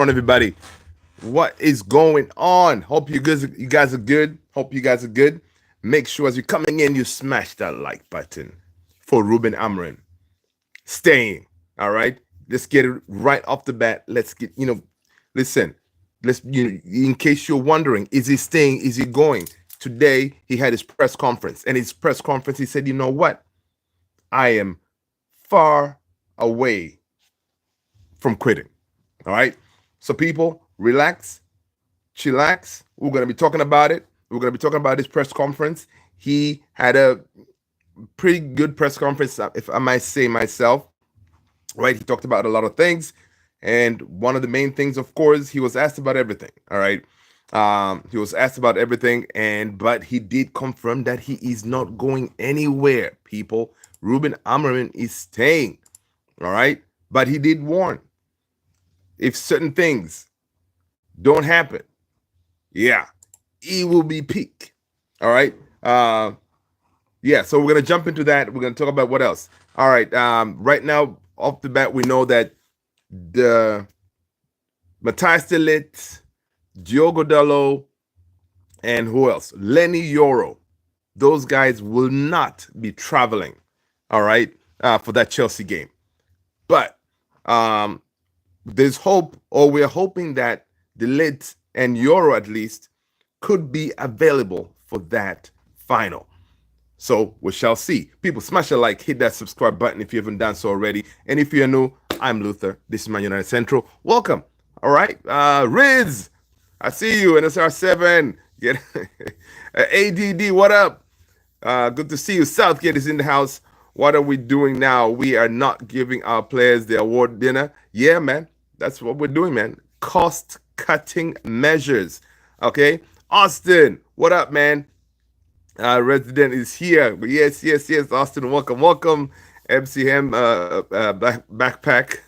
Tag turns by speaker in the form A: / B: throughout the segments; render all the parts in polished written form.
A: on, everybody? What is going on? Hope you guys are good. Hope you guys are good. Make sure as you're coming in, you smash that like button for Ruben Amorim staying. All right, let's get it right off the bat. Let's get listen. Let's in case you're wondering, is he staying? Is he going? Today he had his press conference, and his press conference he said, "You know what? I am far away from quitting." All right. So people, relax, chillax. We're gonna be talking about it. We're gonna be talking about this press conference. He had a pretty good press conference, if I might say myself. Right. He talked about a lot of things, and one of the main things, of course, he was asked about everything. All right. He was asked about everything, but he did confirm that he is not going anywhere. People, Ruben Amorim is staying. All right. But he did warn, if certain things don't happen, yeah, he will be peak. All right. Yeah. So we're gonna jump into that. We're gonna talk about what else. All right. Right now, off the bat, we know that the Matthias de Ligt, Diogo Dalot, and who else? Lenny Yoro. Those guys will not be traveling. All right. For that Chelsea game, but there's hope, or we're hoping that the Ligt and Euro at least could be available for that final. So we shall see. People, smash a like, hit that subscribe button if you haven't done so already. And if you're new, I'm Luther. This is Man United Central. Welcome. All right. Riz, I see you. NSR7. Get ADD, what up? Good to see you. Southgate is in the house. What are we doing now? We are not giving our players the award dinner. Yeah, man. That's what we're doing, man. Cost-cutting measures. Okay? Austin, what up, man? Resident is here. Yes, Austin, welcome. MCM backpack.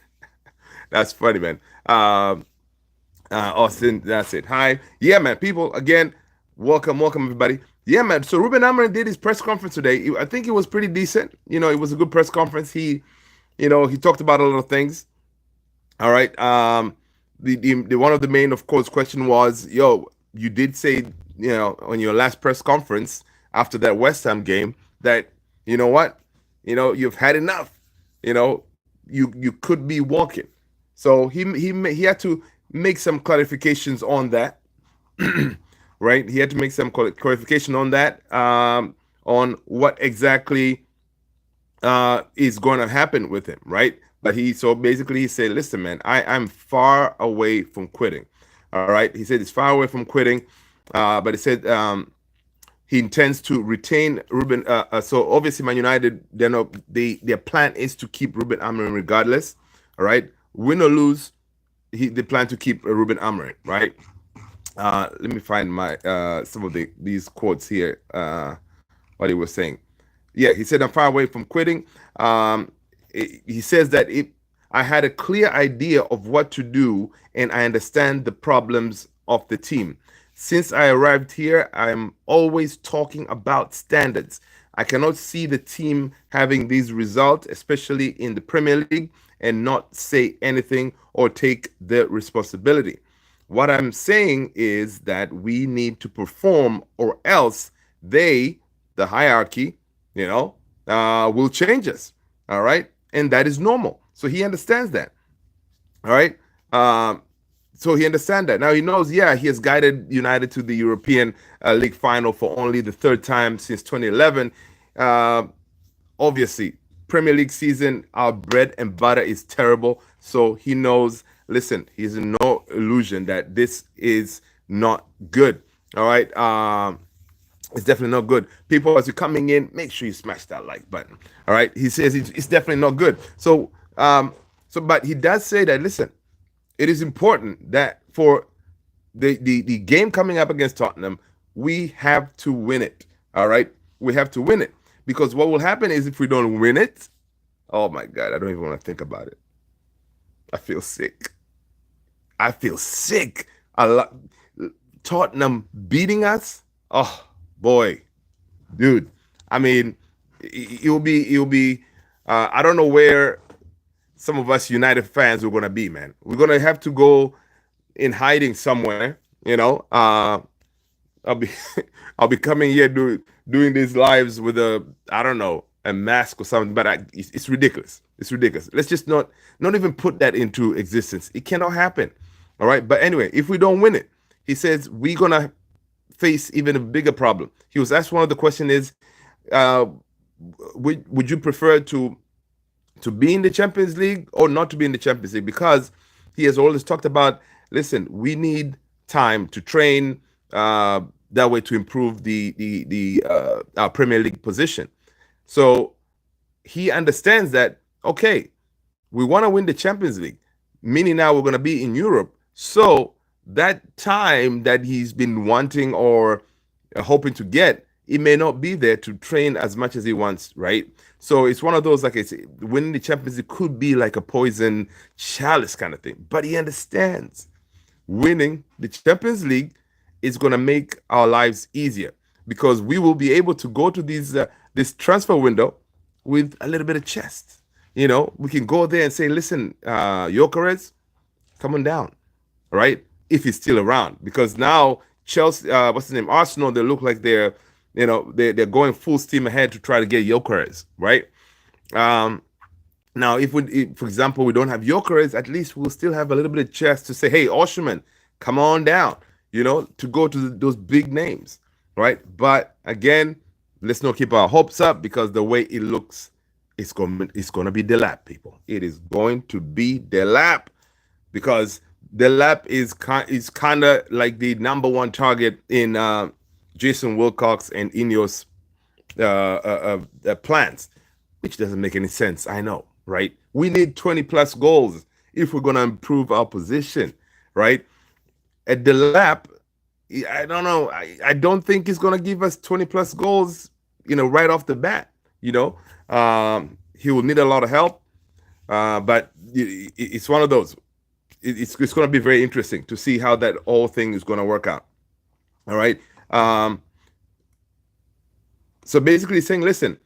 A: That's funny, man. Austin, that's it. Hi. Yeah, man. People, again, welcome, everybody. Yeah, man. So Ruben Amorim did his press conference today. I think it was pretty decent. It was a good press conference. He talked about a lot of things. All right. The one of the main, of course, question was, you did say, on your last press conference after that West Ham game that, you know what, you've had enough. You could be walking. So he had to make some clarifications on that. Right? He had to make some clarification on that, on what exactly is going to happen with him, right? But basically he said, listen, man, I'm far away from quitting. All right. He said he's far away from quitting, but he said he intends to retain Ruben. So obviously, Man United, their plan is to keep Ruben Amorim regardless. All right, win or lose, they plan to keep Ruben Amorim, right? Let me find my some of these quotes here. What he was saying. Yeah, he said, I'm far away from quitting. He says that I had a clear idea of what to do, and I understand the problems of the team. Since I arrived here, I'm always talking about standards. I cannot see the team having these results, especially in the Premier League, and not say anything or take the responsibility. What I'm saying is that we need to perform, or else the hierarchy, will change us. All right. And that is normal. So he understands that. All right. So he understands that. Now he knows, he has guided United to the European League final for only the third time since 2011. Obviously, Premier League season, our bread and butter is terrible. So he knows, listen, he's in no illusion that this is not good. All right. It's definitely not good. People, as you're coming in, make sure you smash that like button. All right. He says it's definitely not good. So, but he does say that, listen, it is important that for the game coming up against Tottenham, we have to win it. All right. We have to win it, because what will happen is, if we don't win it, oh my God, I don't even want to think about it. I feel sick. Tottenham beating us. Oh boy, dude. I mean, it'll be. I don't know where some of us United fans are gonna be, man. We're gonna have to go in hiding somewhere. I'll be I'll be coming here doing these lives with a, I don't know, a mask or something. But it's ridiculous. It's ridiculous. Let's just not even put that into existence. It cannot happen. All right. But anyway, if we don't win it, he says we're gonna face even a bigger problem. He was asked, one of the question is, uh, would you prefer to be in the Champions League or not to be in the Champions League? Because he has always talked about, listen, we need time to train, that way to improve the our Premier League position. So he understands that, okay, we want to win the Champions League, meaning now we're going to be in Europe. So that time that he's been wanting or hoping to get, he may not be there to train as much as he wants, right? So it's one of those, like I say, winning the Champions League could be like a poison chalice kind of thing. But he understands winning the Champions League is going to make our lives easier because we will be able to go to this transfer window with a little bit of chest. We can go there and say, listen, Jokeres, come on down, right? If he's still around, because now Chelsea, what's his name, Arsenal, they look like they're going full steam ahead to try to get Jokeres, right? Um, Now, if, for example, we don't have Jokeres, at least we'll still have a little bit of chance to say, hey, Osherman, come on down, to go to those big names, right? But again, let's not keep our hopes up because the way it looks, it's going to be the lap, people. It is going to be the lap because the lap is kind of like the number one target in Jason Wilcox and Ineos plans, which doesn't make any sense. I know, right? We need 20 plus goals if we're going to improve our position, right? At the lap, I don't know. I don't think he's going to give us 20 plus goals, right off the bat. He will need a lot of help, but it's one of those. It's going to be very interesting to see how that whole thing is going to work out. All right. So basically saying, listen,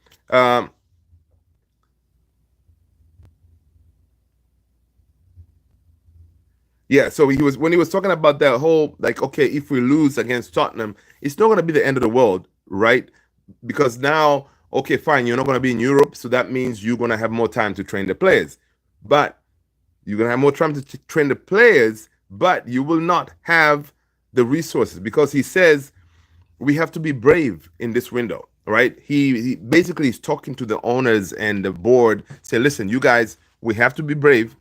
A: yeah, so when he was talking about that whole, like, okay, if we lose against Tottenham, it's not going to be the end of the world, right? Because now, okay, fine, you're not going to be in Europe, so that means you're going to have more time to train the players. But you're going to have more time to train the players, but you will not have the resources because he says we have to be brave in this window, right? He basically is talking to the owners and the board, say, listen, you guys, we have to be brave,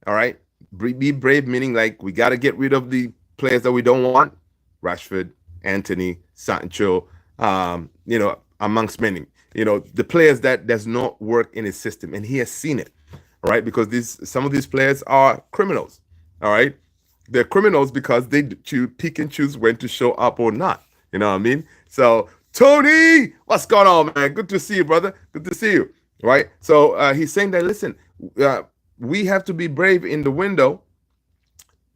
A: all right? Be brave, meaning like we got to get rid of the players that we don't want, Rashford, Anthony, Sancho, amongst many, the players that does not work in his system, and he has seen it, all right? Because some of these players are criminals, all right? They're criminals because they pick and choose when to show up or not. You know what I mean? So, Tony, what's going on, man? Good to see you, brother. Good to see you. Right? So he's saying that, listen, we have to be brave in the window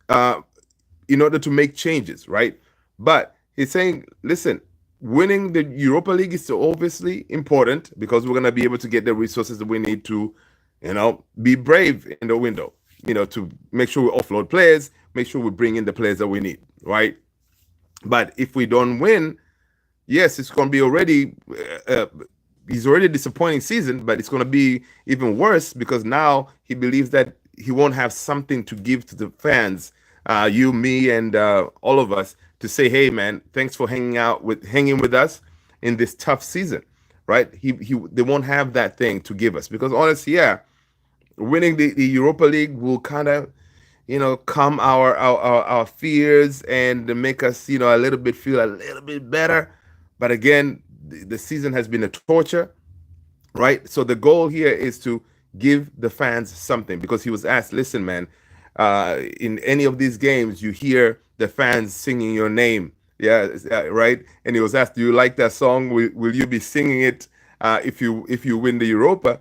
A: uh, in order to make changes, right? But he's saying, listen, winning the Europa League is so obviously important because we're going to be able to get the resources that we need to, be brave in the window, to make sure we offload players, make sure we bring in the players that we need, right? But if we don't win, yes, it's going to be already. He's already a disappointing season, but it's going to be even worse because now he believes that he won't have something to give to the fans, you, me, and all of us, to say, "Hey, man, thanks for hanging with us in this tough season." Right? They won't have that thing to give us because honestly, yeah, winning the Europa League will kind of calm our fears and make us a little bit feel a little bit better. But again, the season has been a torture, right? So the goal here is to give the fans something because he was asked, listen, man, in any of these games you hear the fans singing your name, yeah, right? And he was asked, do you like that song? Will you be singing it if you win the Europa?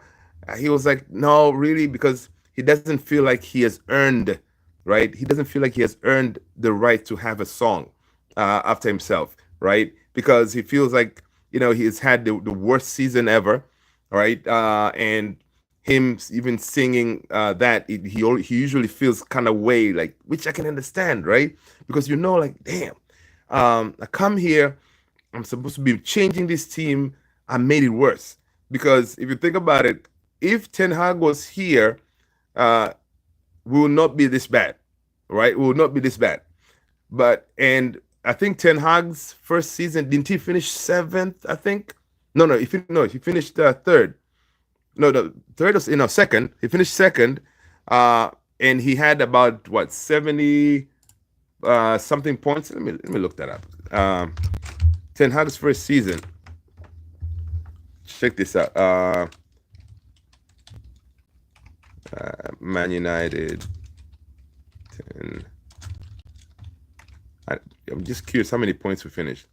A: He was like, no, really, because he doesn't feel like he has earned, right? He doesn't feel like he has earned the right to have a song after himself, right? Because he feels like he has had the worst season ever, right? And him even singing that he usually feels kind of way, like, which I can understand, right? Because like, damn, I come here, I'm supposed to be changing this team. I made it worse because if you think about it, if Ten Hag was here, uh, we will not be this bad, right? We will not be this bad. And I think Ten Hag's first season, didn't he finish seventh? I think he finished third. No, the third was second. He finished second, and he had about 70 something points. Let me look that up. Ten Hag's first season. Check this out. Man United. I'm just curious how many points we finished.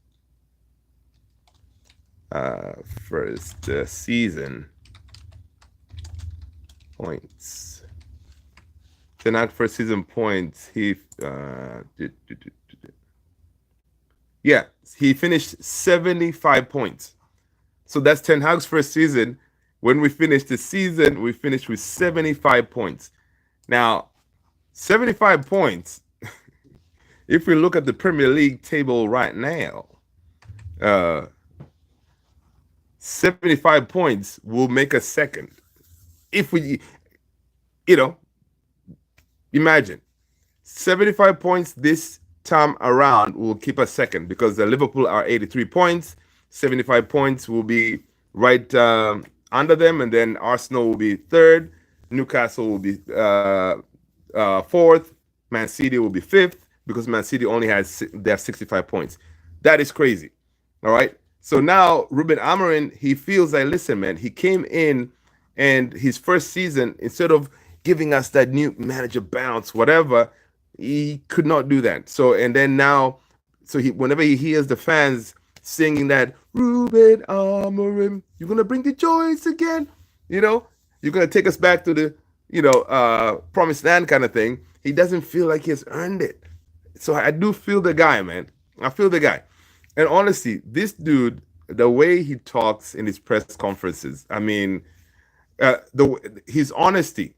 A: First season points. Ten Hag first season points. He finished 75 points. So that's Ten Hag's first season. When we finished the season, we finished with 75 points. Now, 75 points, if we look at the Premier League table right now, 75 points will make us second. If we, imagine 75 points this time around will keep us second because the Liverpool are 83 points. 75 points will be right under them, and then Arsenal will be third. Newcastle will be fourth. Man City will be fifth because Man City only have 65 points. That is crazy. All right. So now Ruben Amorim, he feels like, listen, man, he came in and his first season, instead of giving us that new manager bounce, whatever, he could not do that. So, and then now, whenever he hears the fans singing that, Ruben Amorim, you're going to bring the joys again, you're going to take us back to the, promised land kind of thing. He doesn't feel like he has earned it. So I do feel the guy, man. I feel the guy. And honestly, this dude, the way he talks in his press conferences, I mean, his honesty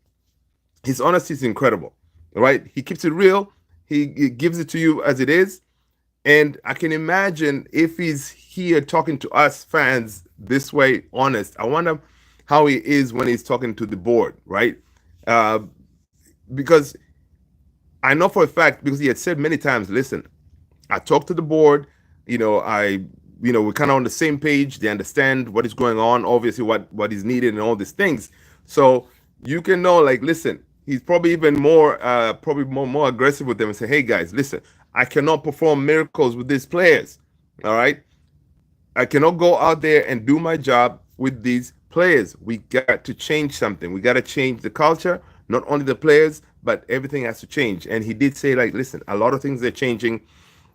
A: is incredible, right? He keeps it real. He gives it to you as it is. And I can imagine if he's here talking to us fans this way, honest, I wonder how he is when he's talking to the board, right? Because I know for a fact, because he had said many times, listen, I talked to the board, we're kind of on the same page. They understand what is going on, obviously what is needed and all these things. So you can know, like, listen, he's probably even more aggressive with them and say, hey guys, listen, I cannot perform miracles with these players. All right. I cannot go out there and do my job with these players. We got to change something. We got to change the culture, not only the players, but everything has to change. And he did say, like, listen, a lot of things are changing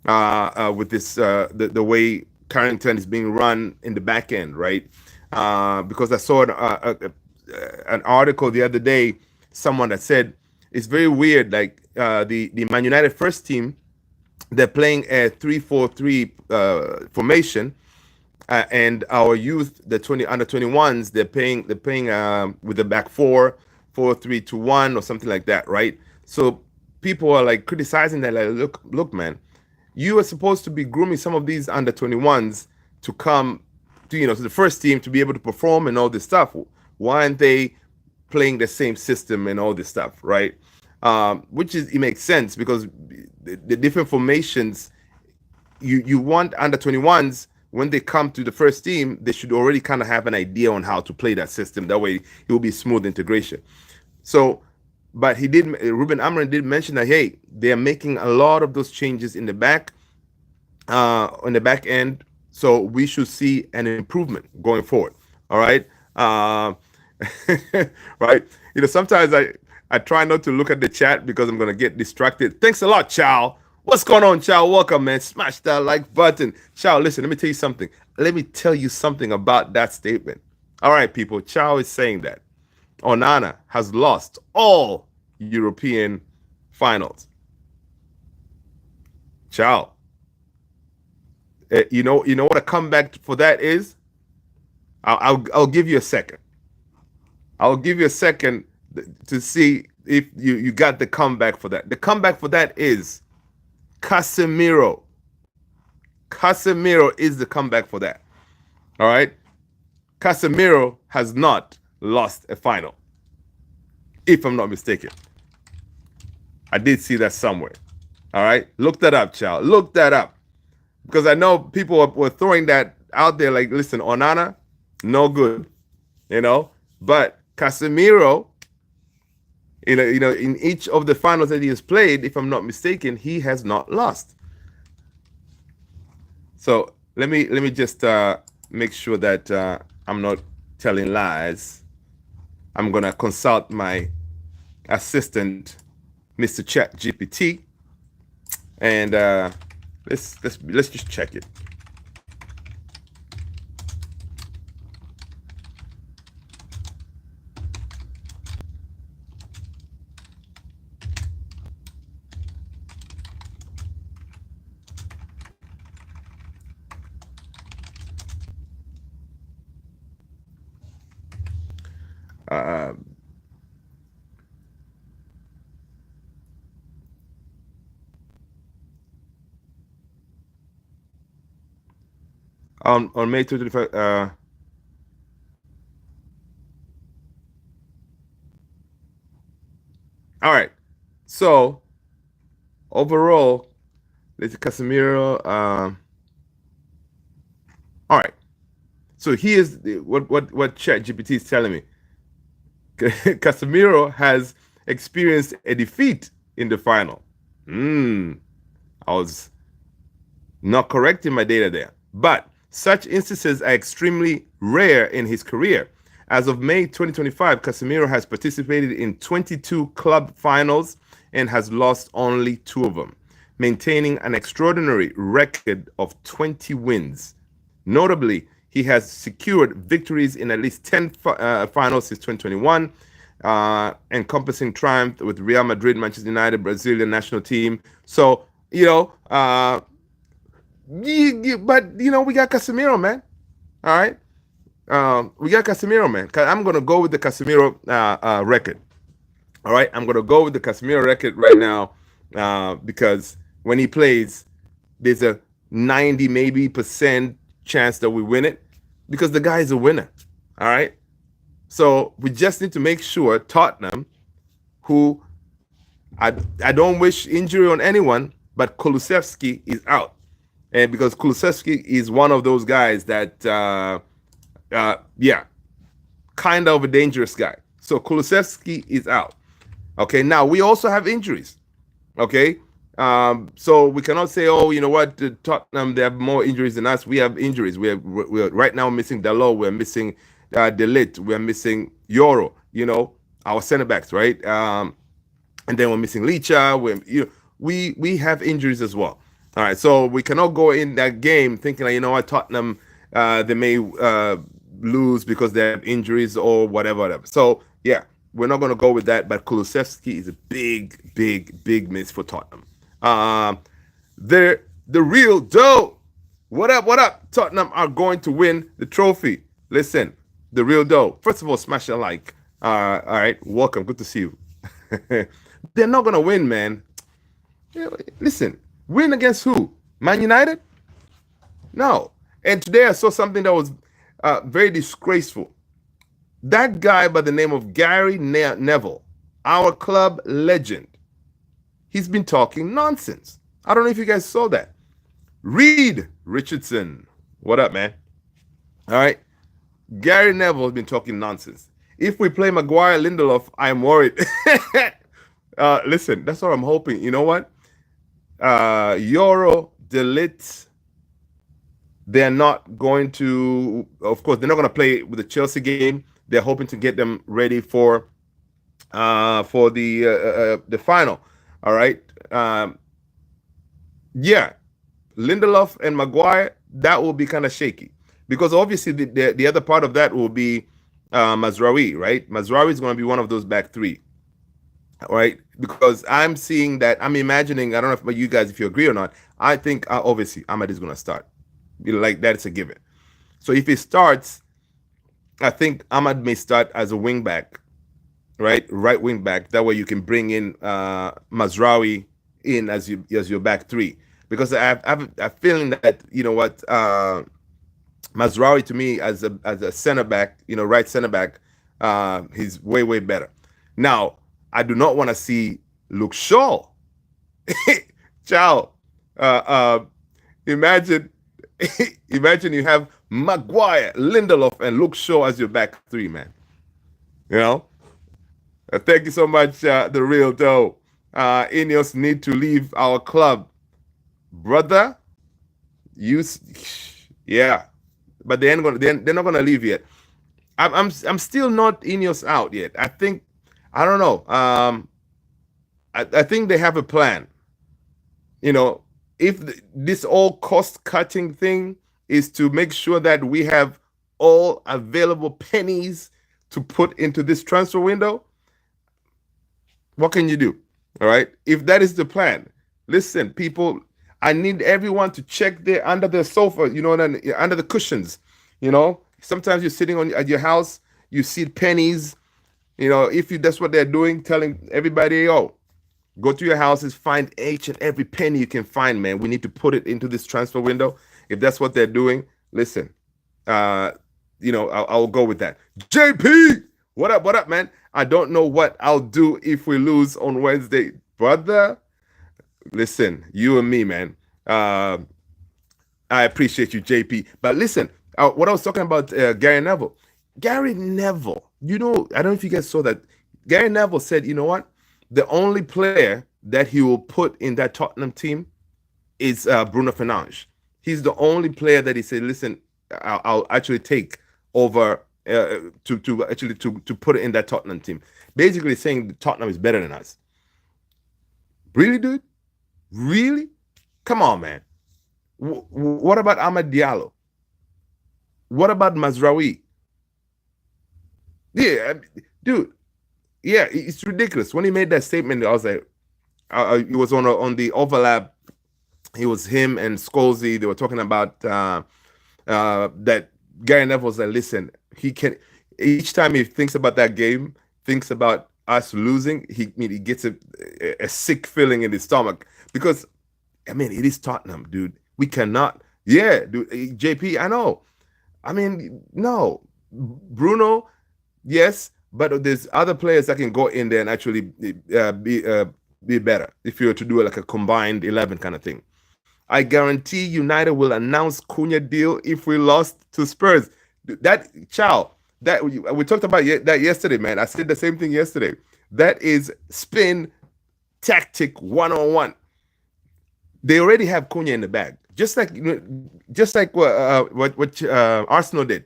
A: with this, the way Carrington is being run in the back end, right? Because I saw an article the other day, someone that said it's very weird, like the Man United first team, they're playing a 3-4-3 formation, and our youth, the under 21s, they're playing with the back 4-4-3-2-1 or something like that, right? So people are like criticizing that, like, look, man, you are supposed to be grooming some of these under 21s to come to the first team to be able to perform and all this stuff. Why aren't they playing the same system and all this stuff, right? It makes sense because the different formations, you want under 21s, when they come to the first team, they should already kind of have an idea on how to play that system. That way it will be smooth integration. So, but Ruben Amorim did mention that, hey, they are making a lot of those changes in the back, on the back end. So we should see an improvement going forward. All right. Right. Sometimes I try not to look at the chat because I'm going to get distracted. Thanks a lot, Chow. What's going on, Chow? Welcome, man. Smash that like button. Chow, listen, let me tell you something. Let me tell you something about that statement. All right, people. Chow is saying that Onana has lost all European finals. Chow. You know what a comeback for that is? I'll give you a second. I'll give you a second to see if you got the comeback for that. The comeback for that is Casemiro. Casemiro is the comeback for that. All right. Casemiro has not lost a final, if I'm not mistaken. I did see that somewhere. All right. Look that up, child. Look that up. Because I know people were throwing that out there like, listen, Onana, no good. But Casemiro, in each of the finals that he has played, if I'm not mistaken, he has not lost. So let me just make sure that I'm not telling lies. I'm gonna consult my assistant, Mr. Chat GPT, and let's just check it. On May 2025. All right. So overall, let's Casemiro. All right. So here's what ChatGPT is telling me. Casemiro has experienced a defeat in the final. I was not correct in my data there. But such instances are extremely rare in his career. As of May 2025, Casemiro has participated in 22 club finals and has lost only 2 of them, maintaining an extraordinary record of 20 wins. Notably, he has secured victories in at least 10 finals since 2021, encompassing triumph with Real Madrid, Manchester United, Brazilian national team. So, but we got Casemiro, man. All right. We got Casemiro, man. I'm going to go with the Casemiro record. All right. I'm going to go with the Casemiro record right now because when he plays, there's a 90 maybe % chance that we win it because the guy is a winner. All right. So we just need to make sure Tottenham, who I don't wish injury on anyone, but Kulusevski is out. And because Kulusevski is one of those guys that, kind of a dangerous guy. So Kulusevski is out. Okay, now we also have injuries. Okay, so we cannot say, oh, you know what, Tottenham, they have more injuries than us. We have injuries. We're right now missing Dalot. We're missing De Ligt. We're missing Euro. Our center backs, right? And then we're missing Licha. We have injuries as well. All right, so we cannot go in that game thinking, like, what, Tottenham, they may lose because they have injuries or whatever. So, yeah, we're not going to go with that. But Kulusevski is a big, big, big miss for Tottenham. The real dough. What up? Tottenham are going to win the trophy. Listen, the real dough. First of all, smash a like. All right, welcome. Good to see you. They're not going to win, man. Listen. Win against who? Man United? No. And today I saw something that was very disgraceful. That guy by the name of Gary Neville, our club legend, he's been talking nonsense. I don't know if you guys saw that. Reed Richardson. What up, man? All right. Gary Neville has been talking nonsense. If we play Maguire Lindelof, I'm worried. Listen, that's what I'm hoping. You know what? Euro, De Ligt, they're not going to, of course, they're not going to play with the Chelsea game. They're hoping to get them ready for the final. All right. Lindelof and Maguire, that will be kind of shaky because obviously the other part of that will be Mazraoui, right? Mazraoui is going to be one of those back 3. All right, because I'm seeing that, I'm imagining, I don't know if you guys, if you agree or not, I think obviously Ahmad is going to start. Like, that's a given. So if he starts, I think Ahmad may start as a wing back, right wing back. That way you can bring in Mazraoui in as your back three, because I have a feeling that you know what Mazraoui to me as a center back, right center back, he's way better. Now I do not want to see Luke Shaw. Ciao. Uh, uh, imagine, imagine you have Maguire, Lindelof, and Luke Shaw as your back three, man. You know. Thank you so much, the real though. Ineos need to leave our club, brother. You, yeah, but they ain't gonna. They're not gonna leave yet. I'm still not Ineos out yet. I think I don't know. I think they have a plan. You know, if this all cost cutting thing is to make sure that we have all available pennies to put into this transfer window, what can you do? All right. If that is the plan, listen, people, I need everyone to check there under the sofa, under the cushions. Sometimes you're sitting at your house, you see pennies. If that's what they're doing, telling everybody, oh, go to your houses, find each and every penny you can find, man. We need to put it into this transfer window. If that's what they're doing, listen, I'll go with that. JP, what up? What up, man? I don't know what I'll do if we lose on Wednesday, brother. Listen, you and me, man. I appreciate you, JP. But listen, what I was talking about, Gary Neville. Gary Neville, I don't know if you guys saw that. Gary Neville said, you know what? The only player that he will put in that Tottenham team is Bruno Fernandes. He's the only player that he said, listen, I'll actually take over to put it in that Tottenham team. Basically saying Tottenham is better than us. Really, dude? Really? Come on, man. What about Amad Diallo? What about Mazraoui? Yeah, dude. Yeah, it's ridiculous. When he made that statement, I was like, it was on the overlap. It was him and Scholesy. They were talking about that Gary Neville was like, listen, he can. Each time he thinks about that game, thinks about us losing, he gets a sick feeling in his stomach because, it is Tottenham, dude. We cannot. Yeah, dude. JP, I know. No. Bruno, yes, but there's other players that can go in there and actually be better if you were to do like a combined 11 kind of thing. I guarantee United will announce Cunha deal if we lost to Spurs. That we talked about that yesterday, man. I said the same thing yesterday. That is spin tactic 101. They already have Cunha in the bag, just like what Arsenal did.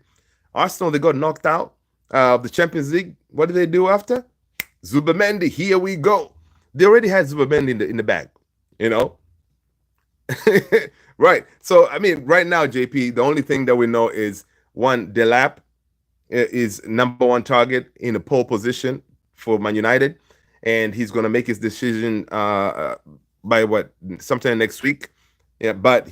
A: Arsenal, they got knocked out of the Champions League. What did they do after? Zubamendi, here we go. They already had Zubamendi in the bag, Right. So, right now, JP, the only thing that we know is one, Delap is number one target in a pole position for Man United, and he's going to make his decision by sometime next week. Yeah, but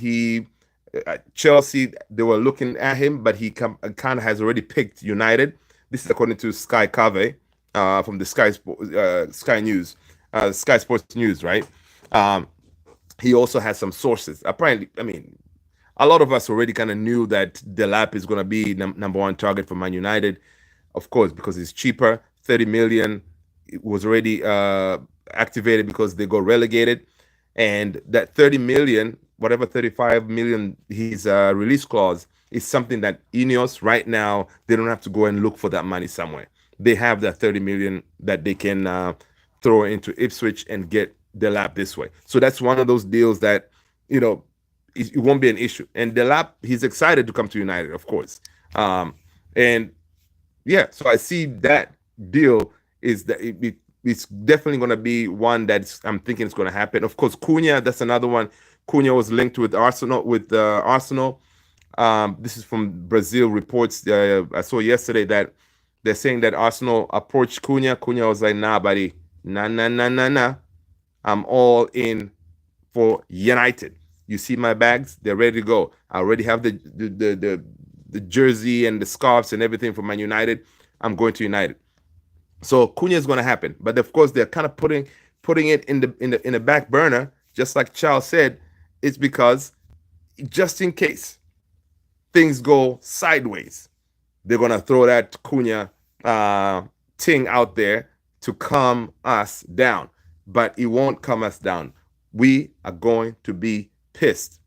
A: Chelsea, they were looking at him, but he kind of has already picked United. This is according to Sky Cave from the Sky News, Sky Sports News, right? He also has some sources. Apparently, a lot of us already kind of knew that Delap is going to be number one target for Man United, of course, because it's cheaper. 30 million was already activated because they got relegated. And that 30 million, whatever 35 million his release clause, is something that Ineos right now, they don't have to go and look for that money somewhere. They have that 30 million that they can throw into Ipswich and get Delap this way. So that's one of those deals that, it won't be an issue. And Delap, he's excited to come to United, of course. And yeah, so I see that deal is that it's definitely going to be one that I'm thinking is going to happen. Of course, Cunha, that's another one. Cunha was linked with Arsenal. This is from Brazil reports. I saw yesterday that they're saying that Arsenal approached Cunha. Cunha was like, nah, buddy, nah. I'm all in for United. You see my bags? They're ready to go. I already have the the jersey and the scarves and everything for Man United, I'm going to United. So Cunha is going to happen, but of course they're kind of putting it in the back burner, just like Charles said. It's because just in case things go sideways, they're gonna throw that Cunha thing out there to calm us down. But it won't calm us down. We are going to be pissed.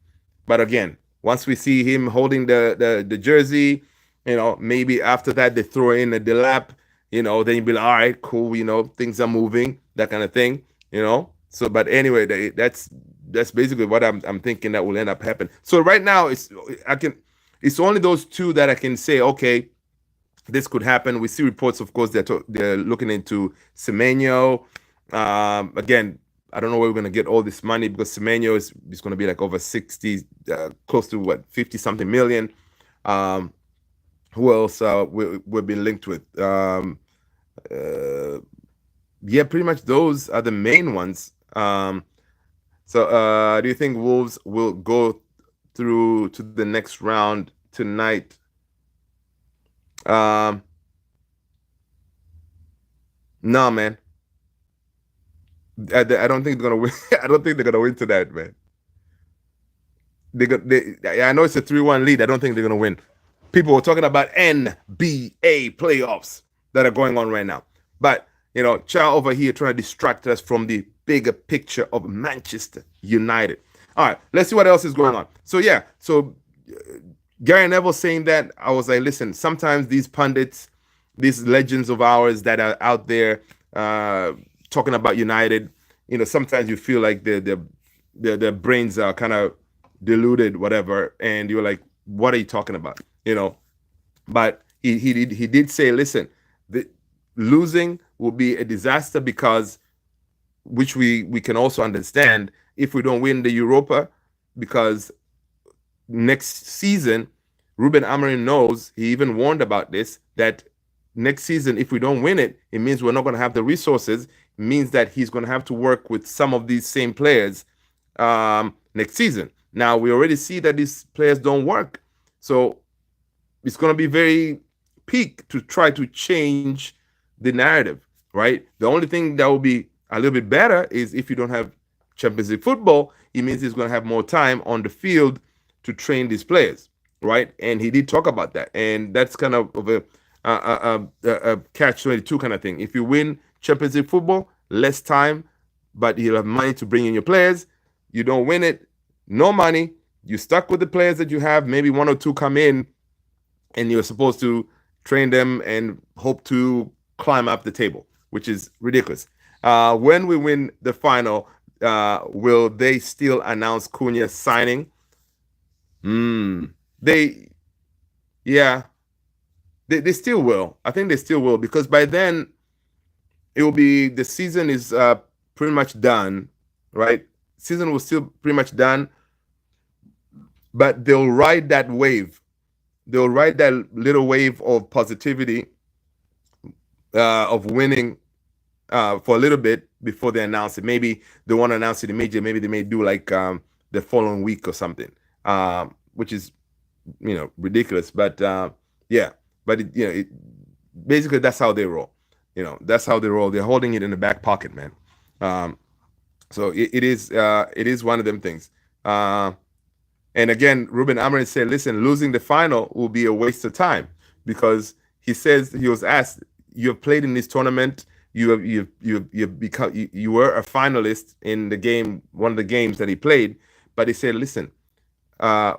A: But again, once we see him holding the jersey, maybe after that they throw in a delap, then you'll be like, all right, cool, things are moving, that kind of thing. So, but anyway, that's basically what I'm thinking that will end up happening. So right now, it's only those two that I can say, okay, this could happen. We see reports, of course, they're looking into Semenyo. Again, I don't know where we're going to get all this money because Semenyo is going to be like over 60, close to what, 50 something million. Who else we've been linked with? Yeah, pretty much those are the main ones. So do you think Wolves will go through to the next round tonight? No, man. I don't think they're gonna win. I don't think they're gonna win tonight, man. I know it's a 3-1 lead. I don't think they're gonna win. People were talking about NBA playoffs that are going on right now, but Chow over here trying to distract us from the bigger picture of Manchester United. All right, let's see what else is going on. So yeah, Gary Neville saying that, I was like, listen, sometimes these pundits, these legends of ours that are out there talking about United, sometimes you feel like their brains are kind of deluded, whatever, and you're like, what are you talking about? But he did say, listen, losing will be a disaster because, which we can also understand, if we don't win the Europa, because next season, Ruben Amorim knows, he even warned about this, that next season, if we don't win it, it means we're not going to have the resources. It means that he's going to have to work with some of these same players next season. Now, we already see that these players don't work. So it's going to be very peak to try to change the narrative, right? The only thing that will be a little bit better is if you don't have Champions League football, it means he's going to have more time on the field to train these players, right? And he did talk about that. And that's kind of a catch-22 kind of thing. If you win Champions League football, less time, but you'll have money to bring in your players. You don't win it, no money. You're stuck with the players that you have. Maybe one or two come in, and you're supposed to train them and hope to climb up the table, which is ridiculous. When we win the final, will they still announce Cunha's signing? They still will. I think they still will, because by then it will be, the season is pretty much done, right? Season will still pretty much done, but they'll ride that wave. They'll ride that little wave of positivity, of winning for a little bit before they announce it. Maybe they want to announce it immediately. Maybe they may do like the following week or something, which is ridiculous. But yeah, but basically that's how they roll. That's how they roll. They're holding it in the back pocket, man. So it is one of them things. And again, Ruben Amorim said, listen, losing the final will be a waste of time, because he says, he was asked, you have played in this tournament, you were a finalist in the game, one of the games that he played, but he said, listen,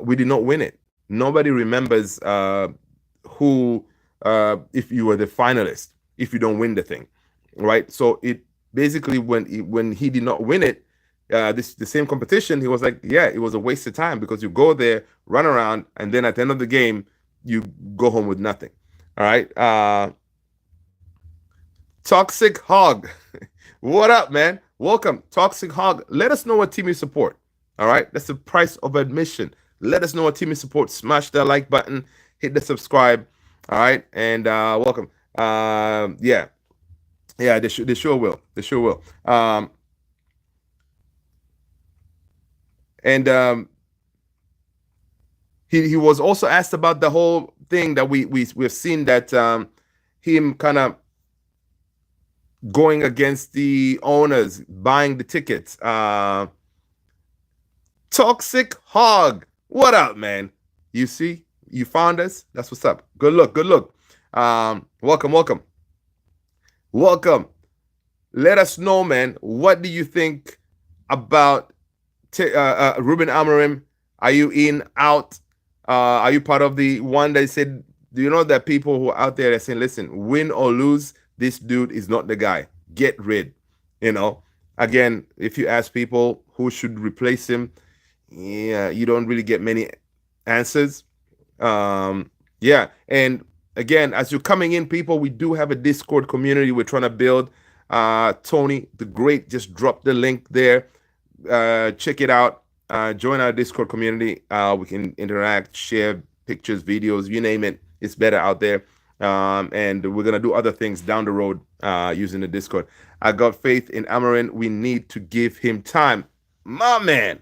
A: we did not win it. Nobody remembers who, if you were the finalist, if you don't win the thing, right? So it basically, when he did not win it, the same competition, he was like, yeah, it was a waste of time, because you go there, run around, and then at the end of the game, you go home with nothing. All right. Toxic Hog. What up, man? Welcome, Toxic Hog. Let us know what team you support. All right. That's the price of admission. Let us know what team you support. Smash that like button. Hit the subscribe. All right. And welcome. Yeah. Yeah, they sure will. They sure will. And He was also asked about the whole thing that we've seen that him kind of going against the owners, buying the tickets. Toxic Hog, what up, man? You see, you found us. That's what's up. Good look, good look. Welcome, welcome, welcome. Let us know, man. What do you think about Ruben Amorim? Are you in, out? Are you part of the one that said, do you know that people who are out there are saying, listen, win or lose, this dude is not the guy. Get rid. You know, again, if you ask people who should replace him, yeah, you don't really get many answers. Yeah, and again, as you're coming in, people, we do have a Discord community we're trying to build. Tony the Great just dropped the link there. Check it out. Join our Discord community. We can interact, share pictures, videos, you name it. It's better out there. And we're gonna do other things down the road using the Discord. I got faith in Amorim. We need to give him time, my man.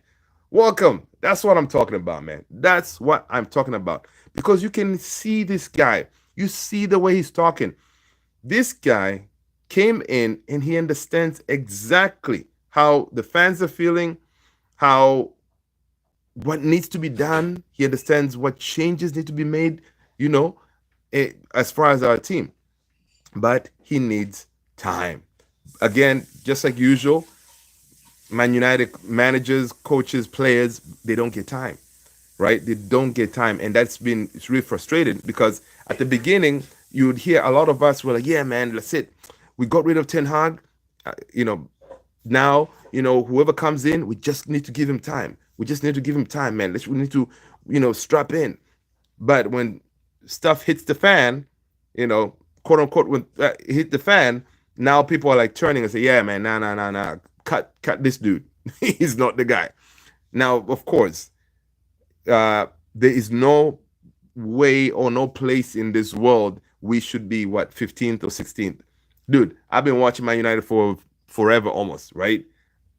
A: Welcome. That's what I'm talking about, man. That's what I'm talking about. Because you can see this guy. You see the way he's talking. This guy came in and he understands exactly how the fans are feeling, how what needs to be done. He understands what changes need to be made, you know, as far as our team. But he needs time. Again, just like usual, Man United managers, coaches, players, they don't get time, right? They don't get time. And it's really frustrating because at the beginning, you would hear a lot of us were like, yeah, man, that's it. We got rid of Ten Hag. Now, whoever comes in, we just need to give him time. We just need to give him time, man. We need to, strap in. But when stuff hits the fan, quote unquote, when it hit the fan, now people are like turning and say, yeah, man, nah. Cut this dude. He's not the guy. Now, of course, there is no way or no place in this world we should be 15th or 16th. Dude, I've been watching Man United for forever almost, right?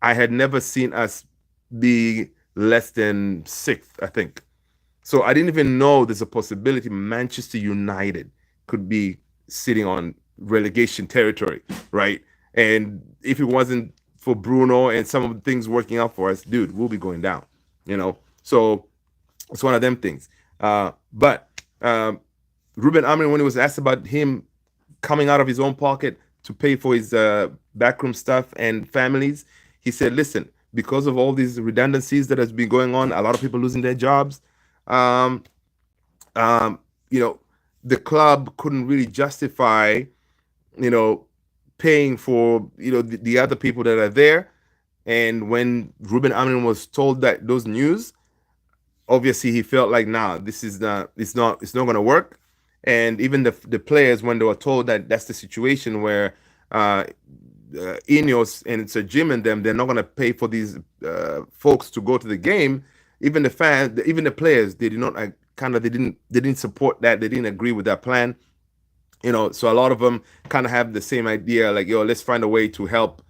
A: I had never seen us be less than 6th, I think. So I didn't even know there's a possibility Manchester United could be sitting on relegation territory, right? And if it wasn't for Bruno and some of the things working out for us, dude, we'll be going down, So it's one of them things. But Ruben Amorim, when he was asked about him coming out of his own pocket to pay for his backroom stuff and families, he said, listen, because of all these redundancies that has been going on, a lot of people losing their jobs, the club couldn't really justify, paying for the other people that are there. And when Ruben Amorim was told that those news, obviously he felt like, nah, this is not, it's not going to work. And even the players, when they were told that that's the situation where Ineos and Sir Jim and them, they're not going to pay for these folks to go to the game. Even the fans, even the players, they did not they didn't support that. They didn't agree with that plan. So a lot of them kind of have the same idea, like, yo, let's find a way to help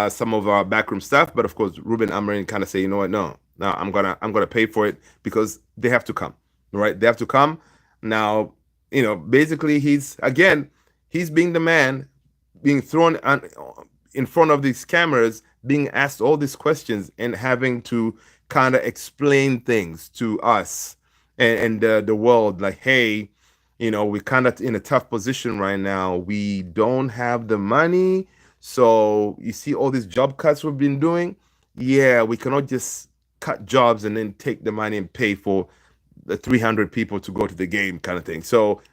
A: some of our backroom stuff. But of course, Ruben Amorim kind of say, you know what, no, I'm gonna pay for it because they have to come, right? They have to come. Now, basically, he's being the man, being thrown in front of these cameras, being asked all these questions and having to kind of explain things to us and the world, like, hey, we're kind of in a tough position right now. We don't have the money. So you see all these job cuts we've been doing. Yeah, we cannot just cut jobs and then take the money and pay for the 300 people to go to the game kind of thing. So,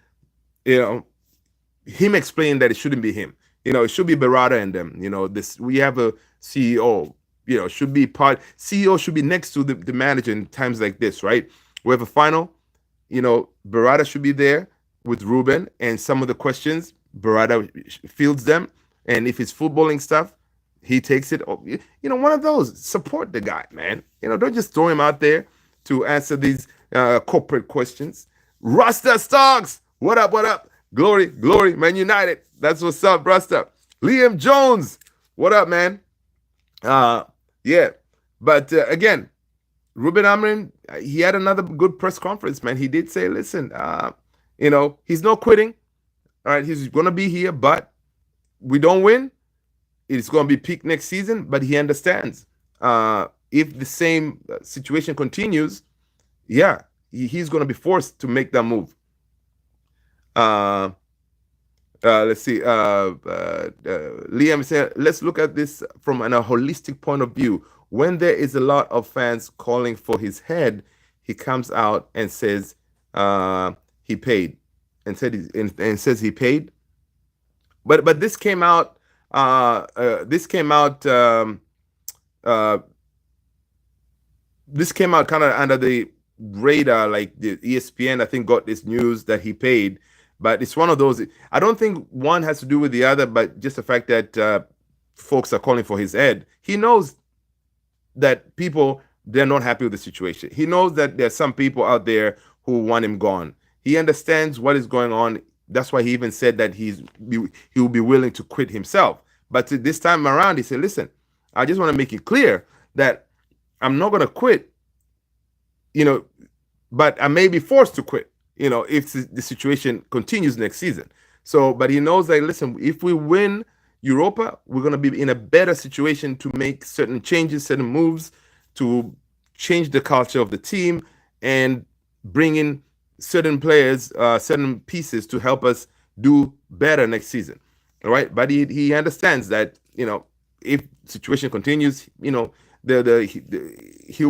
A: him explaining that it shouldn't be him. It should be Berardi and them. We have a CEO, should be CEO should be next to the manager in times like this, right? We have a final, Berardi should be there with Ruben, and some of the questions, Berardi fields them. And if it's footballing stuff, he takes it. One of those. Support the guy, man. Don't just throw him out there to answer these corporate questions. Rasta Stocks, what up, what up? Glory, Man United. That's what's up, Rasta. Liam Jones, what up, man? Yeah. But again, Ruben Amorim, he had another good press conference, man. He did say, listen, he's not quitting. All right, he's going to be here, but we don't win. It's going to be peak next season, but he understands. If the same situation continues, yeah, he's going to be forced to make that move. Let's see. Liam said, let's look at this from a holistic point of view. When there is a lot of fans calling for his head, he comes out and says he paid, and says he paid. But this came out. This came out. This came out kind of under the radar. Like the ESPN, I think, got this news that he paid. But it's one of those. I don't think one has to do with the other, but just the fact that folks are calling for his head. He knows that people, they're not happy with the situation. He knows that there's some people out there who want him gone. He understands what is going on. That's why he even said that he will be willing to quit himself. But this time around, he said, listen, I just want to make it clear that I'm not going to quit, but I may be forced to quit, if the situation continues next season. So, but he knows that, listen, if we win Europa, we're going to be in a better situation to make certain changes, certain moves, to change the culture of the team and bring in certain players, certain pieces to help us do better next season. All right. But he understands that, if situation continues, he'll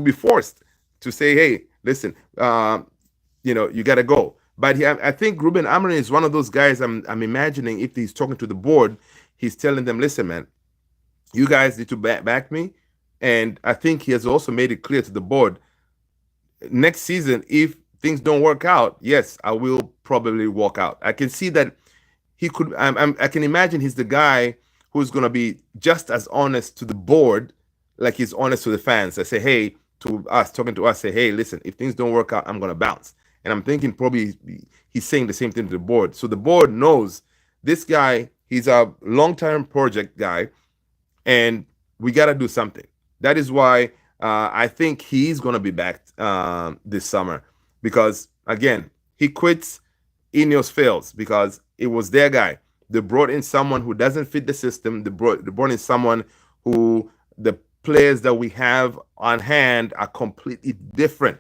A: be forced to say, hey, listen, you got to go. But I think Ruben Amorim is one of those guys. I'm imagining if he's talking to the board, he's telling them, listen, man, you guys need to back me. And I think he has also made it clear to the board, next season, if things don't work out, yes, I will probably walk out. I can see that he could. I can imagine he's the guy who's going to be just as honest to the board like he's honest to the fans. I say, hey, to us, talking to us, say, hey, listen, if things don't work out, I'm going to bounce. And I'm thinking probably he's saying the same thing to the board. So the board knows this guy, he's a long-term project guy, and we got to do something. That is why I think he's going to be back this summer. Because, again, he quits, Ineos fails because it was their guy. They brought in someone who doesn't fit the system. They brought in someone who the players that we have on hand are completely different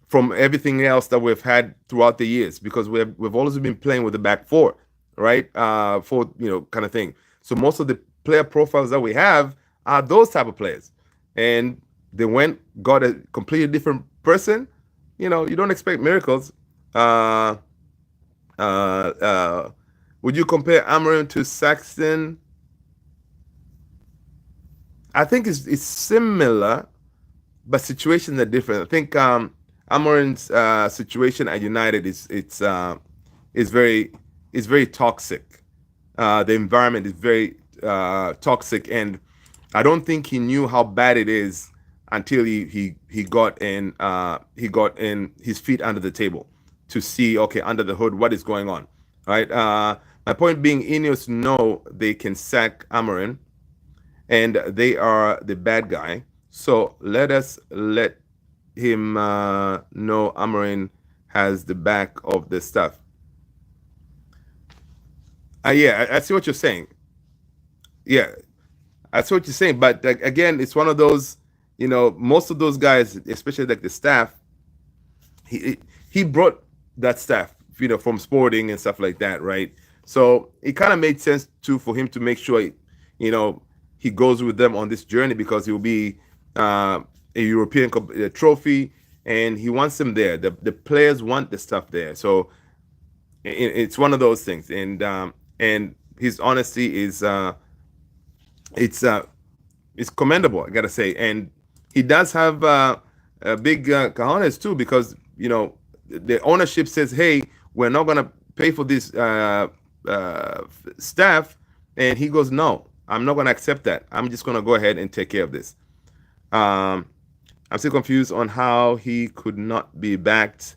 A: from everything else that we've had throughout the years, because we've always been playing with the back four, right? Kind of thing. So most of the player profiles that we have are those type of players. And they got a completely different person. You don't expect miracles. Would you compare Amorim to Saxton? I think it's similar, but situations are different. I think Amorim's situation at United is very toxic. The environment is very toxic, and I don't think he knew how bad it is until he got in his feet under the table to see, okay, under the hood, what is going on, right? My point being, Ineos know they can sack Amorim, and they are the bad guy. So let him know Amorim has the back of the stuff. Yeah, I see what you're saying. Yeah, I see what you're saying. But again, it's one of those, most of those guys, especially like the staff, he brought that staff, from Sporting and stuff like that, right? So it kind of made sense too for him to make sure, he goes with them on this journey, because it will be a European trophy, and he wants them there. The players want the stuff there. So it's one of those things, and his honesty is it's commendable, I gotta say. And he does have a big cojones too, because the ownership says, hey, we're not gonna pay for this staff, and he goes, no, I'm not gonna accept that. I'm just gonna go ahead and take care of this. I'm still confused on how he could not be backed.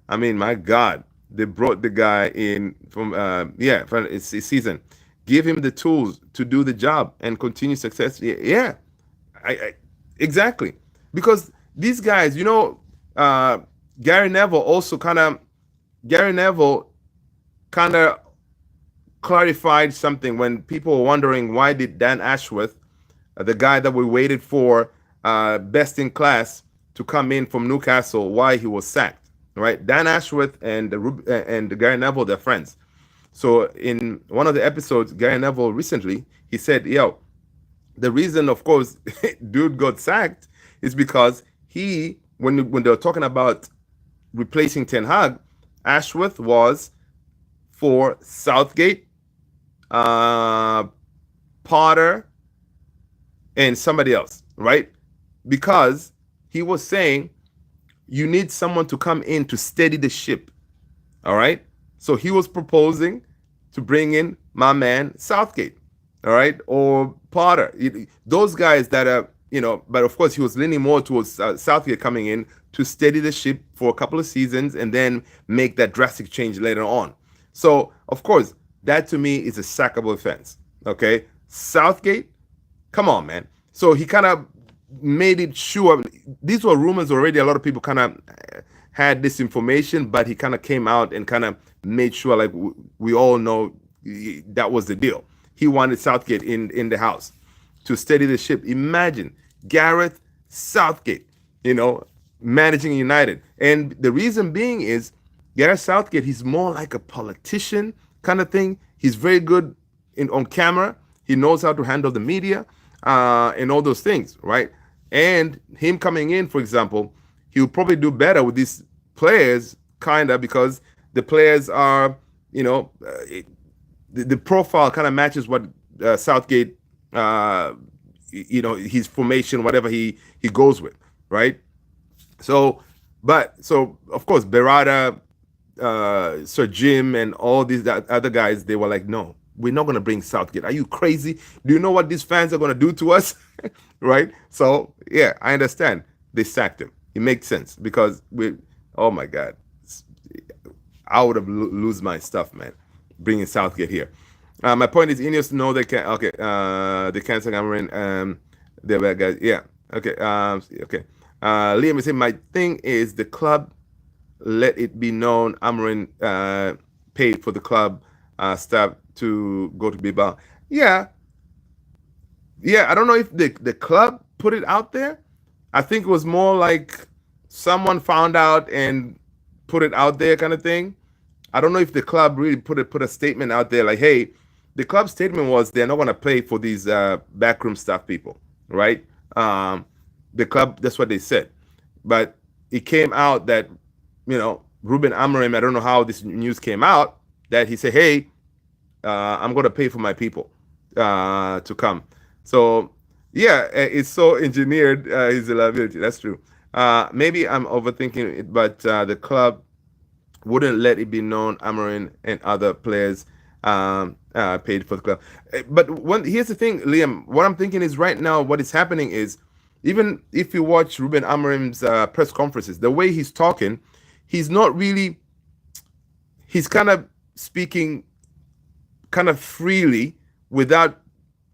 A: I mean, my God, they brought the guy in from his season. Give him the tools to do the job and continue success. Yeah, I exactly. Because these guys, uh, Gary Neville also Gary Neville kind of clarified something when people were wondering why did Dan Ashworth, the guy that we waited for, best in class, to come in from Newcastle, why he was sacked. Right? Dan Ashworth and Gary Neville, they're friends. So in one of the episodes, Gary Neville recently, he said, "Yo, the reason, of course, dude got sacked is because when they were talking about replacing Ten Hag, Ashworth was for Southgate, uh, Potter, and somebody else, right? Because he was saying you need someone to come in to steady the ship, all right? So he was proposing to bring in my man Southgate, all right, or Potter. Those guys that are, but of course he was leaning more towards Southgate coming in to steady the ship for a couple of seasons and then make that drastic change later on. So, of course, that to me is a sackable offense, okay? Southgate, come on, man. So he kind of made it sure. These were rumors already. A lot of people kind of had this information, but he kind of came out and kind of made sure, like we all know, that was the deal. He wanted Southgate in the house to steady the ship. Imagine Gareth Southgate, managing United. And the reason being is Gareth Southgate, he's more like a politician kind of thing. He's very good on camera. He knows how to handle the media and all those things, right? And him coming in, for example, he'll probably do better with these players, kind of, because the players are, the profile kind of matches what Southgate, his formation, whatever he goes with, right? So of course, Berrada, Sir Jim, and all these other guys, they were like, no, we're not going to bring Southgate. Are you crazy? Do you know what these fans are going to do to us? Right? So, yeah, I understand. They sacked him. It makes sense because oh my God, I would have lose my stuff, man, bringing Southgate here. My point is, Ineos know they can. Okay, they cancel Amorim. They're bad guys. Yeah. Okay. Okay. Liam is saying my thing is the club let it be known Amorim paid for the club staff to go to Bilbao. Yeah. I don't know if the club put it out there. I think it was more like someone found out and put it out there, kind of thing. I don't know if the club really put a statement out there like, hey, the club statement was they're not going to pay for these backroom staff people, right? The club, that's what they said. But it came out that, Ruben Amorim, I don't know how this news came out, that he said, hey, I'm going to pay for my people to come. So, yeah, it's so engineered, his liability. That's true. Maybe I'm overthinking it, but the club wouldn't let it be known Amorim and other players paid for the club. But here's the thing, Liam. What I'm thinking is right now what is happening is, even if you watch Ruben Amorim's press conferences, the way he's talking, he's not really, he's kind of speaking kind of freely without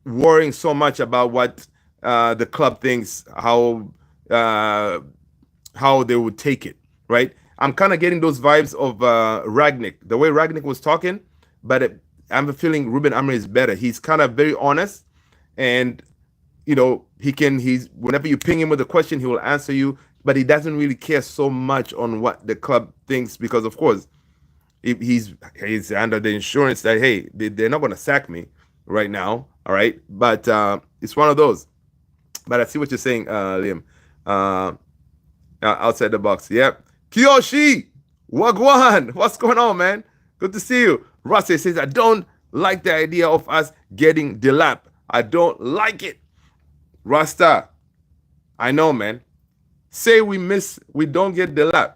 A: worrying so much about what the club thinks, how they would take it, right? I'm kind of getting those vibes of Ragnick, the way Ragnick was talking, but I'm feeling Ruben Amorim is better. He's kind of very honest, and he's whenever you ping him with a question, he will answer you, but he doesn't really care so much on what the club thinks because, of course, he's under the insurance that, hey, they're not going to sack me right now, all right? But it's one of those. But I see what you're saying, Liam. Outside the box, yep. Kiyoshi, Wagwan, what's going on, man? Good to see you. Rossi says, I don't like the idea of us getting Delap. I don't like it. Rasta, I know, man. Say we don't get Delap.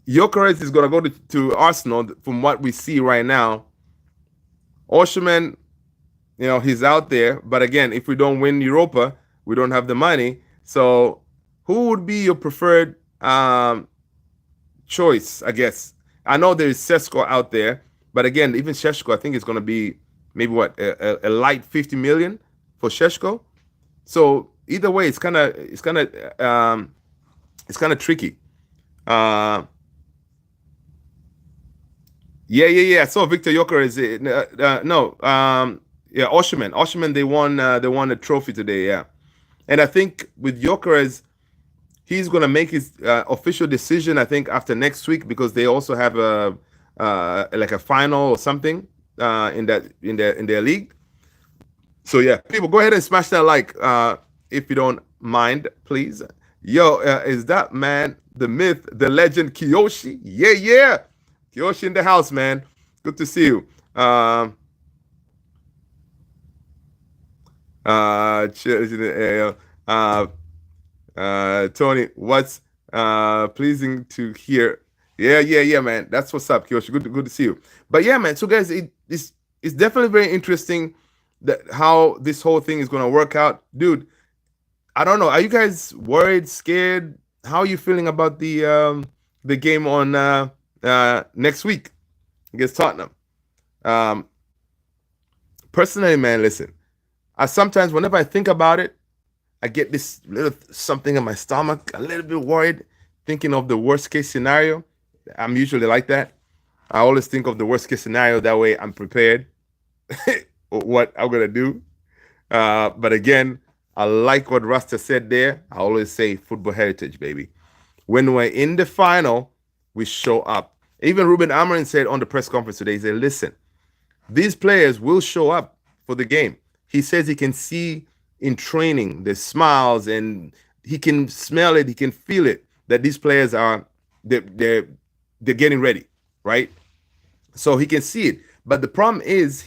A: Gyökeres is going to go to Arsenal from what we see right now. Osimhen, he's out there. But again, if we don't win Europa, we don't have the money. So who would be your preferred choice, I guess? I know there is Sesko out there, but again, even Šeško, I think it's going to be maybe a light 50 million for Šeško. So either way, it's kind of tricky. Uh, yeah. I saw Victor Yoker is no, yeah, Osherman. They won a trophy today. Yeah, and I think with Yoker, he's going to make his official decision. I think after next week because they also have a like a final or something in their league. So yeah, people go ahead and smash that like if you don't mind, please. Yo, is that man the myth, the legend Kiyoshi? Yeah. Kiyoshi in the house, man. Good to see you. Uh, Tony, what's pleasing to hear? Yeah, man. That's what's up, Kiyoshi. Good to see you. But yeah, man. So guys, it's definitely very interesting that how this whole thing is gonna work out, dude. I don't know. Are you guys worried, scared? How are you feeling about the game on next week against Tottenham? Um, Personally, man, listen. I sometimes, whenever I think about it, I get this little something in my stomach, a little bit worried, thinking of the worst case scenario. I'm usually like that. I always think of the worst case scenario. That way, I'm prepared what I'm gonna do. But again, I like what Rasta said there. I always say football heritage, baby. When we're in the final, we show up. Even Ruben Amorim said on the press conference today, he said, listen, these players will show up for the game. He says he can see in training the smiles and he can smell it, he can feel it that these players are they're getting ready, right? So he can see it. But the problem is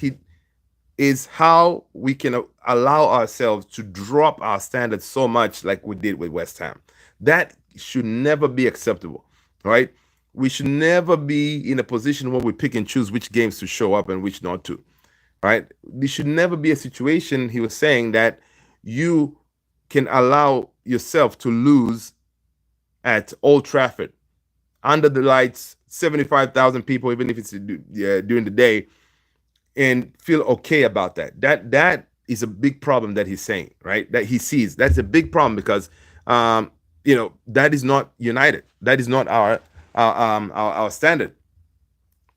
A: how we can allow ourselves to drop our standards so much like we did with West Ham. That should never be acceptable, right? We should never be in a position where we pick and choose which games to show up and which not to, right? There should never be a situation, he was saying, that you can allow yourself to lose at Old Trafford under the lights, 75,000 people, even if it's during the day, and feel okay about that. That is a big problem that he's saying, right? That he sees. That's a big problem because that is not united. That is not our standard.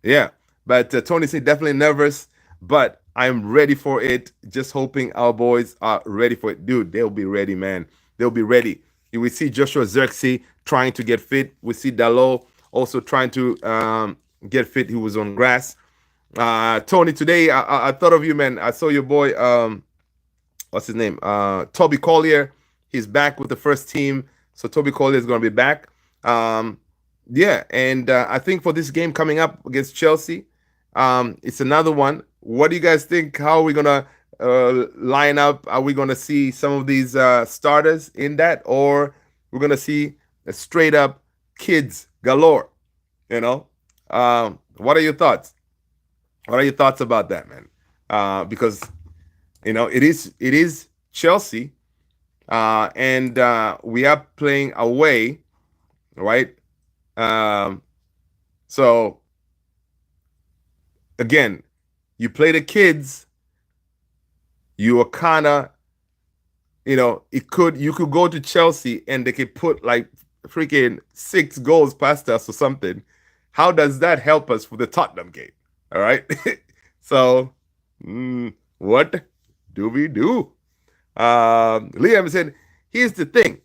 A: Yeah. But Tony said definitely nervous, but I'm ready for it. Just hoping our boys are ready for it. Dude, they'll be ready, man. They'll be ready. We see Joshua Zirkzee trying to get fit. We see Dalot also trying to get fit. He was on grass. Tony, today I thought of you, man. I saw your boy, what's his name? Toby Collier. He's back with the first team. So Toby Collier is going to be back. Yeah, and I think for this game coming up against Chelsea, it's another one. What do you guys think? How are we going to line up? Are we going to see some of these starters in that? Or we're going to see a straight up kids galore? What are your thoughts? What are your thoughts about that, man? Because it is Chelsea, and we are playing away, right? So again, you play the kids. You are kind of, you could go to Chelsea and they could put like freaking 6 goals past us or something. How does that help us for the Tottenham game? All right. So, what do we do? Liam said, here's the thing.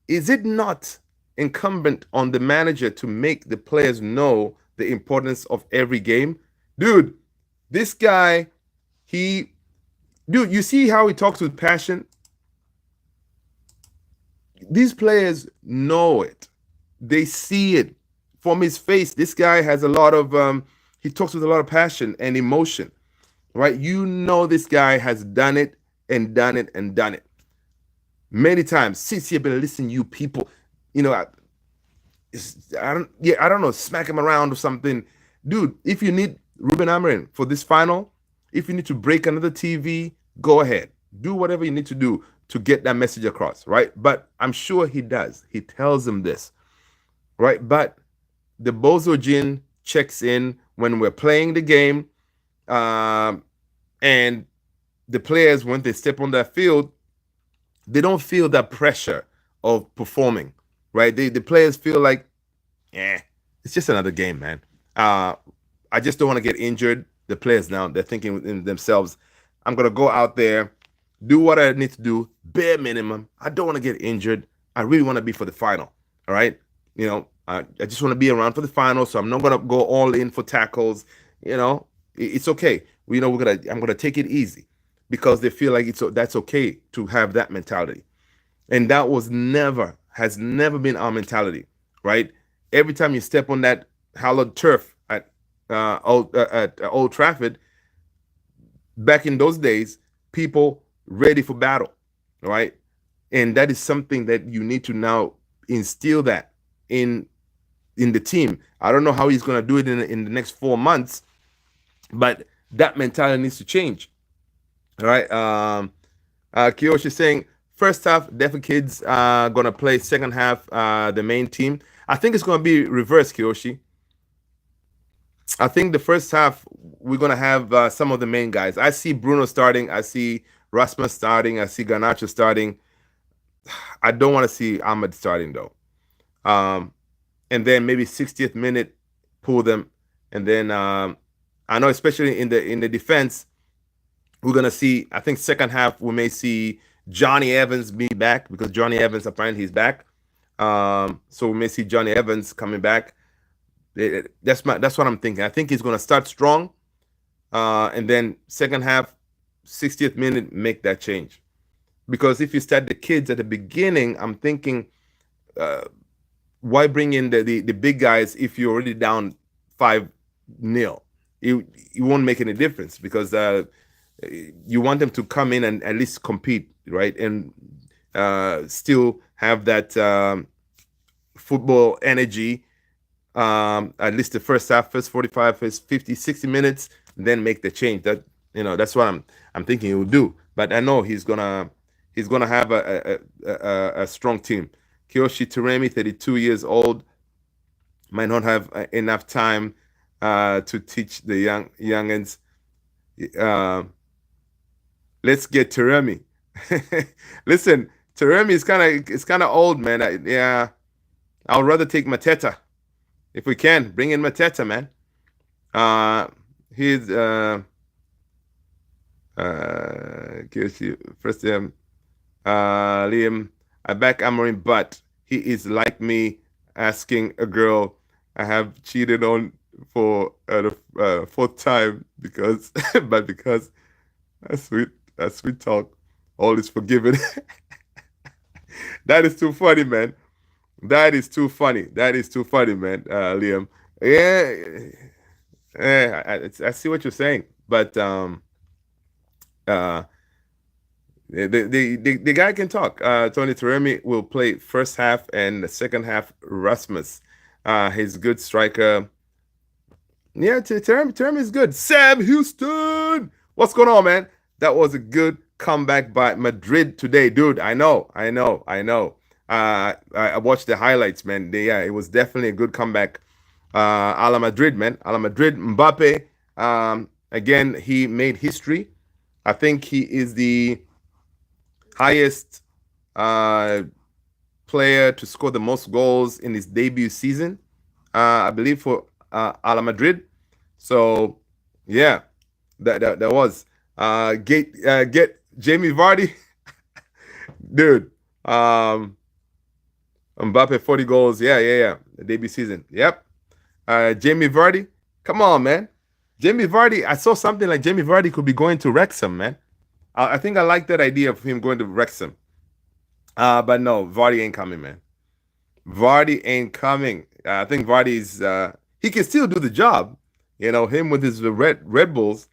A: Is it not incumbent on the manager to make the players know the importance of every game? Dude, this guy, you see how he talks with passion? These players know it. They see it from his face. This guy has a lot of, he talks with a lot of passion and emotion, right? This guy has done it and done it and done it many times. Since you've been listening, you people, I don't know, smack him around or something. Dude, if you need Ruben Amorim for this final, if you need to break another TV, go ahead. Do whatever you need to do to get that message across, right? But I'm sure he does. He tells them this, right? But the Bozo Gin checks in when we're playing the game, and the players, when they step on that field, they don't feel that pressure of performing, right? The players feel like, yeah, it's just another game, man. I just don't want to get injured. The players now, they're thinking within themselves, I'm going to go out there, do what I need to do, bare minimum. I don't want to get injured. I really want to be for the final. All right. I just want to be around for the final. So I'm not going to go all in for tackles. It's okay. I'm going to take it easy because they feel like that's okay to have that mentality. And that has never been our mentality, right? Every time you step on that hallowed turf at Old Trafford, back in those days, people ready for battle, right? And that is something that you need to now instill that in the team. I don't know how he's going to do it in the next 4 months, but that mentality needs to change. All right. Kiyoshi saying first half, definitely kids are gonna play. Second half, the main team. I think it's gonna be reverse, Kiyoshi. I think the first half we're gonna have some of the main guys. I see Bruno starting. I see Rasmus starting. I see Garnacho starting. I don't want to see Ahmed starting though. And then maybe 60th minute pull them, and then I know especially in the defense, we're gonna see. I think second half we may see Johnny Evans be back because Johnny Evans apparently he's back. So we may see Johnny Evans coming back. That's what I'm thinking. I think he's gonna start strong, and then second half, 60th minute, make that change. Because if you start the kids at the beginning, I'm thinking, why bring in the big guys if you're already down 5-0? It won't make any difference because you want them to come in and at least compete, right? And still have that football energy, at least the first half, first 45, first 50, 60 minutes, then make the change. That's what I'm thinking he will do. But I know he's gonna have a strong team. Kiyoshi Teremi, 32 years old, might not have enough time to teach the youngins. Let's get Teremi. Listen, Teremi is kind of old, man. I would rather take Mateta if we can. Bring in Mateta, man. He's first Liam. I back Amorim, but he is like me asking a girl I have cheated on for the fourth time because that's sweet talk. All is forgiven. That is too funny, man. That is too funny, man, Liam. I see what you're saying, but the guy can talk. Tony Teremi will play first half and the second half Rasmus. He's a good striker. Yeah, Teremi is good. Sam Houston, what's going on, man? That was a good comeback by Madrid today, dude. I know. I watched the highlights, man. It was definitely a good comeback. A la Madrid, man. A la Madrid. Mbappe, again, he made history. I think he is the highest player to score the most goals in his debut season, I believe, for a la Madrid. So, yeah, that was. Get Jamie Vardy. Dude, Mbappe 40 goals. Yeah. The debut season. Yep. Jamie Vardy. Come on, man. Jamie Vardy. I saw something like Jamie Vardy could be going to Wrexham, man. I think I like that idea of him going to Wrexham. But no, Vardy ain't coming, man. Vardy ain't coming. I think Vardy's he can still do the job. Him with his Red Bulls.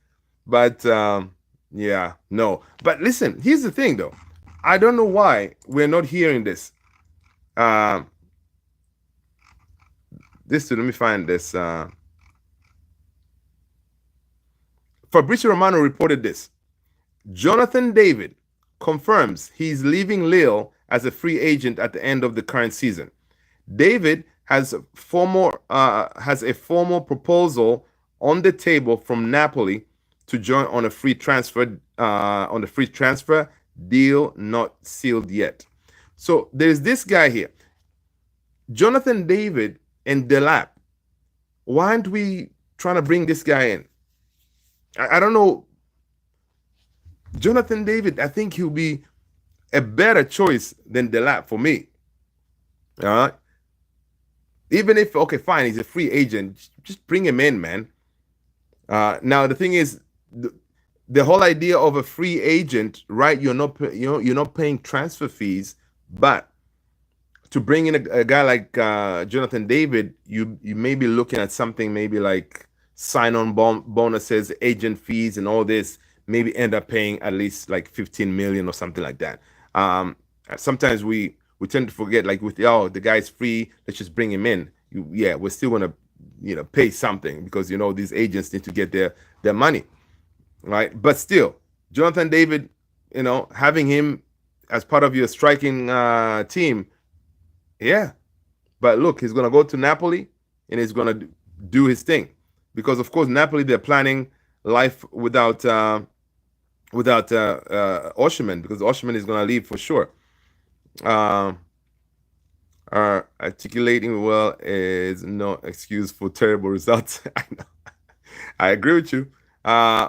A: But yeah, no. But listen, here's the thing, though. I don't know why we're not hearing this. Let me find this. Fabrizio Romano reported this. Jonathan David confirms he's leaving Lille as a free agent at the end of the current season. David has a formal proposal on the table from Napoli to join on a free transfer Deal not sealed yet. So there's this guy here, Jonathan David and Delap. Why aren't we trying to bring this guy in? I don't know. Jonathan David, I think he'll be a better choice than Delap for me. All right. Even if, okay, fine, he's a free agent, just bring him in, man. Now the thing is, the whole idea of a free agent, right? You're not paying transfer fees, but to bring in a guy like Jonathan David, you may be looking at something maybe like sign-on bonuses, agent fees, and all this. Maybe end up paying at least like 15 million or something like that. Sometimes we tend to forget, like with the guy's free, let's just bring him in. We're still gonna pay something because these agents need to get their money, right? But still, Jonathan David, having him as part of your striking team, yeah. But look, he's gonna go to Napoli and he's gonna do his thing, because of course Napoli, they're planning life without Osimhen, because Osimhen is gonna leave for sure. Articulating well is no excuse for terrible results. I know. I agree with you.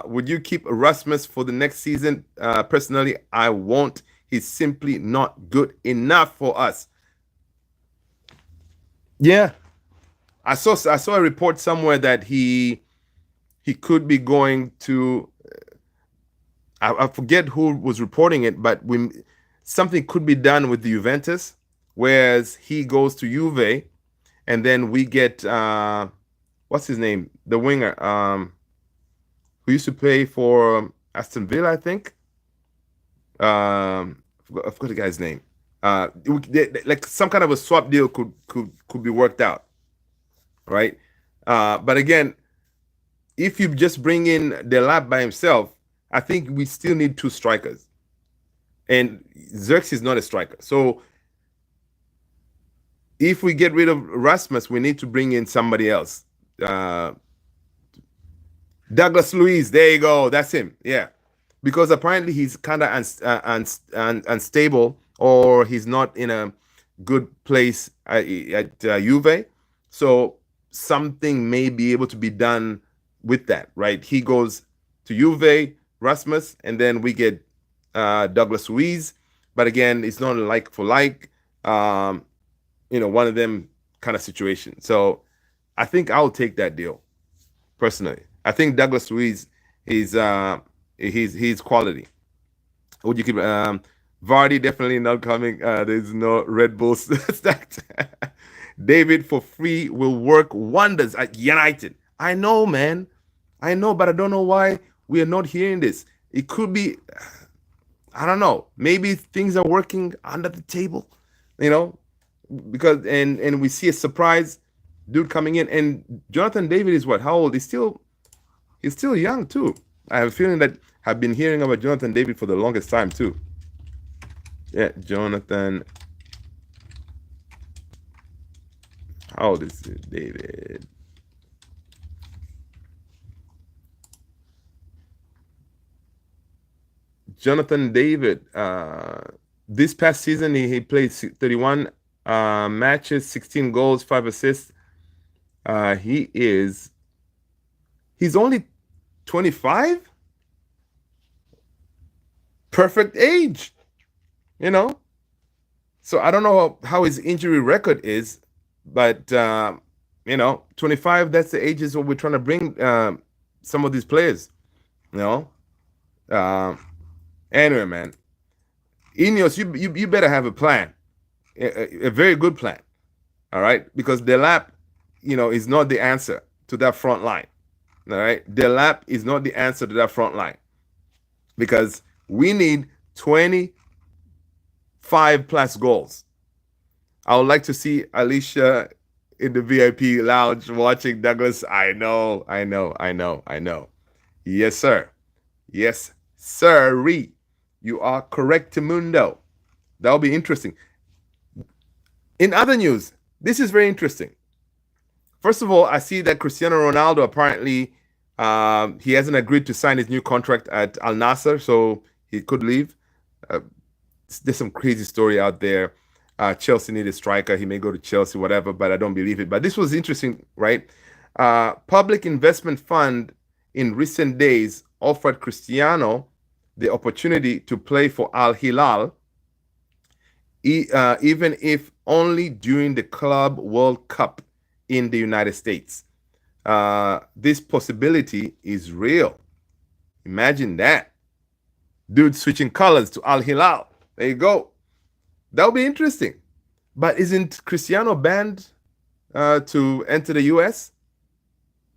A: Would you keep Rasmus for the next season? Personally, I won't. He's simply not good enough for us. Yeah, I saw a report somewhere that he could be going to. I forget who was reporting it, but something could be done with the Juventus, whereas he goes to Juve, and then we get what's his name, the winger, who used to play for Aston Villa, I think. I forgot the guy's name. Like some kind of a swap deal could be worked out, right? But again, if you just bring in Delap by himself, I think we still need two strikers, and Xerxes is not a striker. So if we get rid of Rasmus, we need to bring in somebody else. Douglas Luiz, there you go, that's him. Yeah, because apparently he's kind of unstable, or he's not in a good place at Juve. So something may be able to be done with that, right? He goes to Juve, Rasmus, and then we get Douglas Luiz. But again, it's not like for like, one of them kind of situation. So I think I'll take that deal personally. I think Douglas Luiz is he's quality. Would you keep Vardy? Definitely not coming. There's no Red Bull stacked. David for free will work wonders at United. I know, man. I know, but I don't know why we are not hearing this. It could be, I don't know. Maybe things are working under the table, because and we see a surprise dude coming in. And Jonathan David is what? How old? He's still young too. I have a feeling that I've been hearing about Jonathan David for the longest time too. Yeah, Jonathan. How old is David? Jonathan David, this past season he played 31 matches, 16 goals, 5 assists. He's only 25. Perfect age, So I don't know how his injury record is, but 25. That's the ages what we're trying to bring some of these players. Anyway, man, Ineos, you better have a plan, a very good plan. All right, because Delap, is not the answer to that front line. All right, Delap is not the answer to that front line, because we need 25 plus goals. I would like to see Alicia in the VIP lounge watching Douglas. I know. Yes, sir. Yes, sir. You are correct, Mundo. That'll be interesting. In other news, this is very interesting. First of all, I see that Cristiano Ronaldo apparently he hasn't agreed to sign his new contract at Al Nassr, so he could leave. there's some crazy story out there. Chelsea need a striker. He may go to Chelsea, whatever, but I don't believe it. But this was interesting, right? Public investment fund in recent days offered Cristiano the opportunity to play for Al Hilal, even if only during the Club World Cup in the United States. This possibility is real. Imagine that. Dude switching colors to Al Hilal. There you go. That would be interesting. But isn't Cristiano banned to enter the US?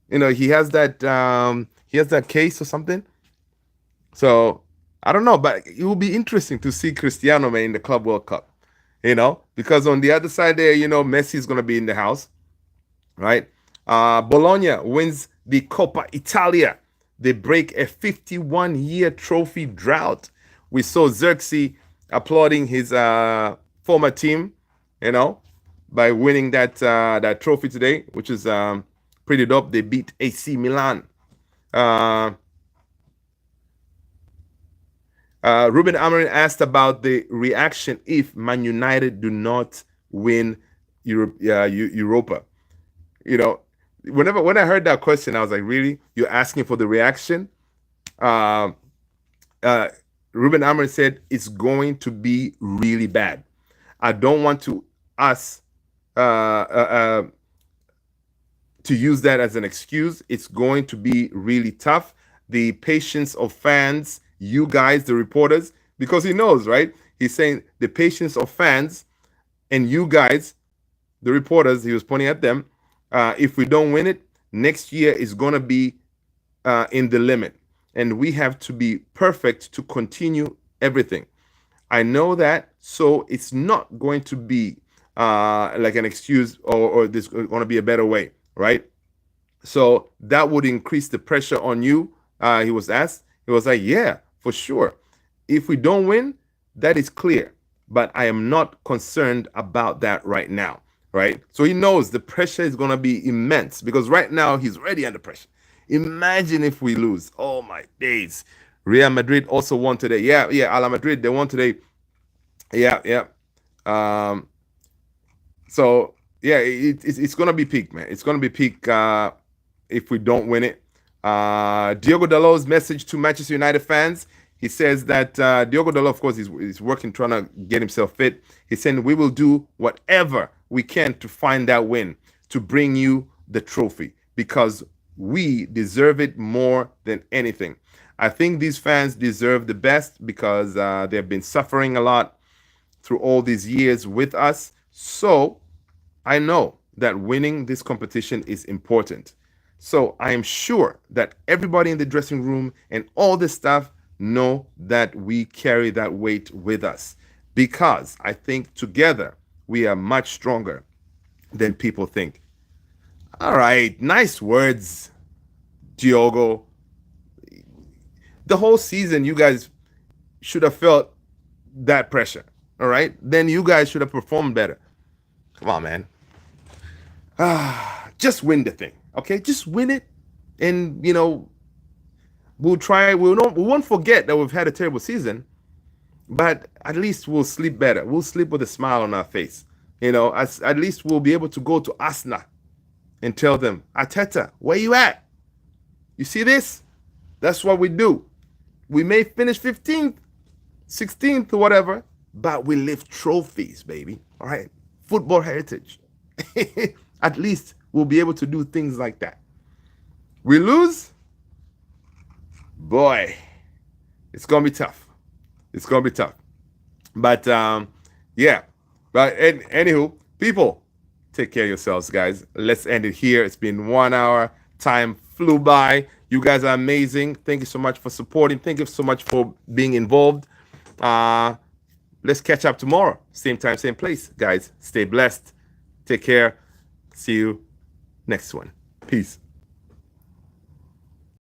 A: You know, he has that case or something. So I don't know, but it will be interesting to see Cristiano, man, in the Club World Cup. You know, because on the other side there, you know, Messi's gonna be in the house, right? Bologna wins the Coppa Italia. They break a 51-year trophy drought. We saw Xerxes applauding his former team, you know, by winning that trophy today, which is pretty dope. They beat AC Milan. Ruben Amorim asked about the reaction if Man United do not win Europa. You know, when I heard that question, I was like, really? You're asking for the reaction? Ruben Amorim said it's going to be really bad. I don't want us to use that as an excuse. It's going to be really tough. The patience of fans, you guys, the reporters, because he knows, right? He's saying the patience of fans and you guys, the reporters, he was pointing at them. If we don't win it, next year is going to be in the limit. And we have to be perfect to continue everything. I know that, so it's not going to be like an excuse or there's going to be a better way, right? So that would increase the pressure on you. He was asked. He was like, yeah, for sure. If we don't win, that is clear. But I am not concerned about that right now, right? So he knows the pressure is going to be immense because right now he's already under pressure. Imagine if we lose. Oh, my days. Real Madrid also won today. Yeah, Ala Madrid, they won today. Yeah. So, yeah, it's going to be peak, man. It's going to be peak if we don't win it. Diogo Dalot's message to Manchester United fans. He says that Diogo Dalot, of course, is working, trying to get himself fit. He's saying we will do whatever we can to find that win, to bring you the trophy, because we deserve it more than anything. I think these fans deserve the best because they've been suffering a lot through all these years with us. So I know that winning this competition is important. So I am sure that everybody in the dressing room and all the staff know that we carry that weight with us, because I think together we are much stronger than people think. All right, nice words, Diogo. The whole season, you guys should have felt that pressure, all right? Then you guys should have performed better. Come on, man. Just win the thing, okay? Just win it, and, you know, we'll try. We won't forget that we've had a terrible season, but at least we'll sleep better. We'll sleep with a smile on our face. You know, at least we'll be able to go to Arsenal and tell them, Arteta, where you at? You see this? That's what we do. We may finish 15th, 16th, or whatever, but we lift trophies, baby. All right? Football heritage. At least we'll be able to do things like that. We lose? Boy, it's going to be tough. It's going to be tough. But, yeah. But anywho, people, take care of yourselves, guys. Let's end it here. It's been 1 hour. Time flew by. You guys are amazing. Thank you so much for supporting. Thank you so much for being involved. Let's catch up tomorrow. Same time, same place. Guys, stay blessed. Take care. See you next one. Peace.